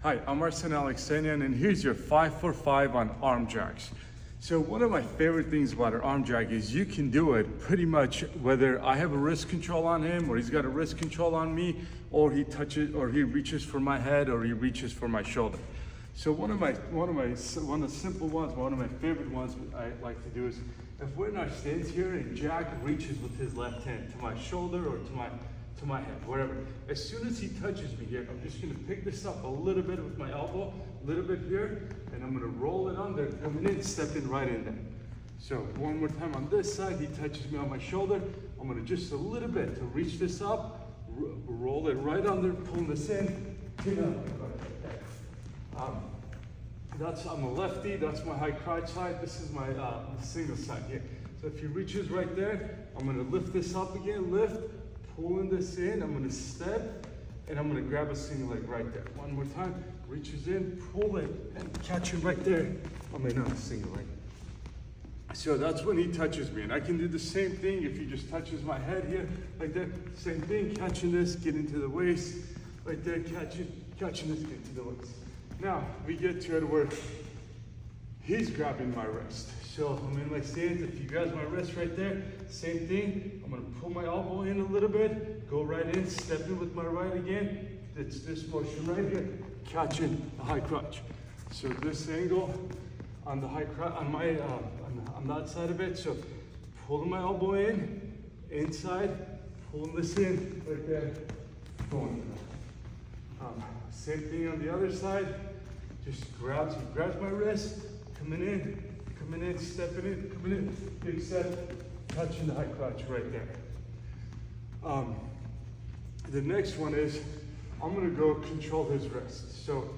Hi, I'm Arsene Alexanian, and here's your 5 for 5 on arm jacks. So one of my favorite things about an arm jack is you can do it pretty much whether I have a wrist control on him or he's got a wrist control on me, or he touches or he reaches for my head or he reaches for my shoulder. So one of the simple ones, one of my favorite ones I like to do is if we're in our stance here and Jack reaches with his left hand to my shoulder or to my head, wherever. As soon as he touches me here, I'm just gonna pick this up a little bit with my elbow, a little bit here, and I'm gonna roll it under, coming in, stepping right in there. So one more time on this side, he touches me on my shoulder. I'm gonna just a little bit to reach this up, roll it right under, pull this in, I'm a lefty, that's my high crotch side, this is my single side here. So if he reaches right there, I'm gonna lift this up again, lift, pulling this in, I'm gonna step, and I'm gonna grab a single leg right there. One more time, reaches in, pull it, and catch it right there. I'm in a single leg. So that's when he touches me, and I can do the same thing if he just touches my head here, like that. Same thing, catching this, get into the waist, right there, catching this, get to the waist. Now, we get to it where he's grabbing my wrist. So I'm in my stance, if he grabs my wrist right there, same thing. I'm gonna pull my elbow in a little bit, go right in, step in with my right again. It's this motion right here, catching the high crotch. So this angle on the high crotch, on that side of it. So pulling my elbow in, inside, pulling this in, right there, going. Same thing on the other side. Just he grabs my wrist, coming in, stepping in, coming in, big step, touching the high crotch right there. The next one is, I'm gonna go control his wrist. So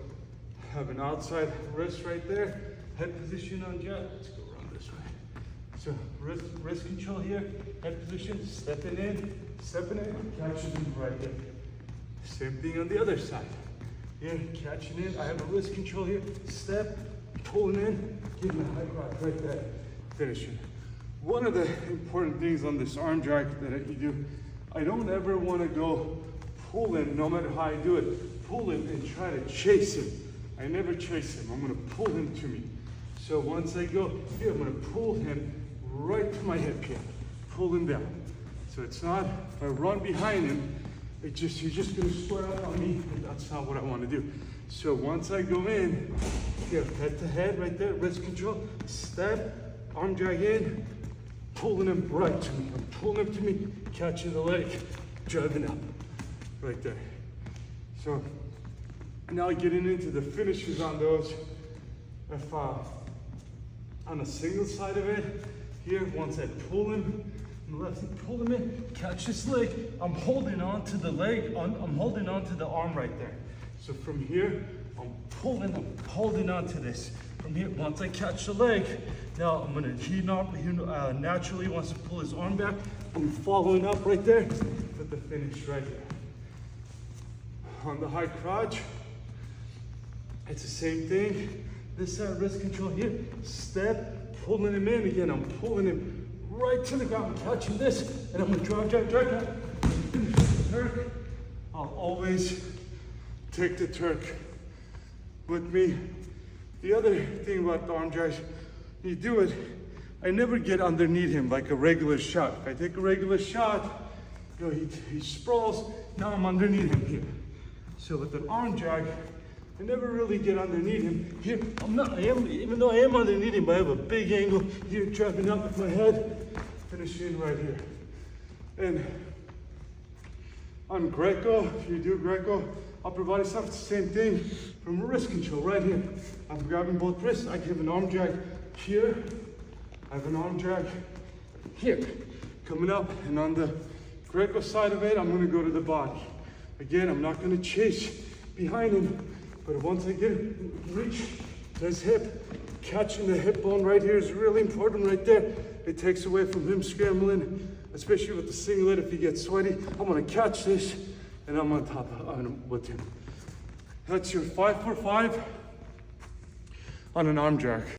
have an outside wrist right there, head position on Jack. Let's go around this way. So wrist control here, head position, stepping in, catching him right there. Same thing on the other side. Here, catching in, I have a wrist control here, step, pulling in, getting the high crotch right there, finishing. One of the important things on this arm jack that you do, I don't ever want to go pull him, no matter how I do it, pull him and try to chase him. I never chase him, I'm going to pull him to me. So once I go here, I'm going to pull him right to my hip here, pull him down. So it's not, if I run behind him, he's just gonna square up on me, and that's not what I want to do. So once I go in, here, head to head, right there, wrist control, step, arm drag in, pulling him right to me. I'm pulling him to me, catching the leg, driving up, right there. So now getting into the finishes on those. If on a single side of it, here, once I pull him, lefty, pull him in, catch this leg. I'm holding on to the leg, I'm holding on to the arm right there. So from here, I'm holding on to this. From here, once I catch the leg, now I'm gonna, he naturally wants to pull his arm back. I'm following up right there with the finish right there. On the high crotch, it's the same thing. This side, wrist control here, step, pulling him in again. I'm pulling him right to the ground, catching this, and I'm gonna drive, finish the Turk. I'll always take the Turk with me. The other thing about the arm jacks, you do it, I never get underneath him like a regular shot. If I take a regular shot, he sprawls, now I'm underneath him here. So with an arm jack, I never really get underneath him. Here, even though I am underneath him, I have a big angle here, driving up with my head, finishing right here. And on Greco, if you do Greco, upper body stuff, it's the same thing. From wrist control right here, I'm grabbing both wrists. I have an arm drag here. I have an arm drag here, coming up. And on the Greco side of it, I'm gonna go to the body. Again, I'm not gonna chase behind him. But once I get reach his hip, catching the hip bone right here is really important right there. It takes away from him scrambling, especially with the singlet. If he gets sweaty, I'm gonna catch this and I'm on top with him. That's your 5 for 5 on an arm jack.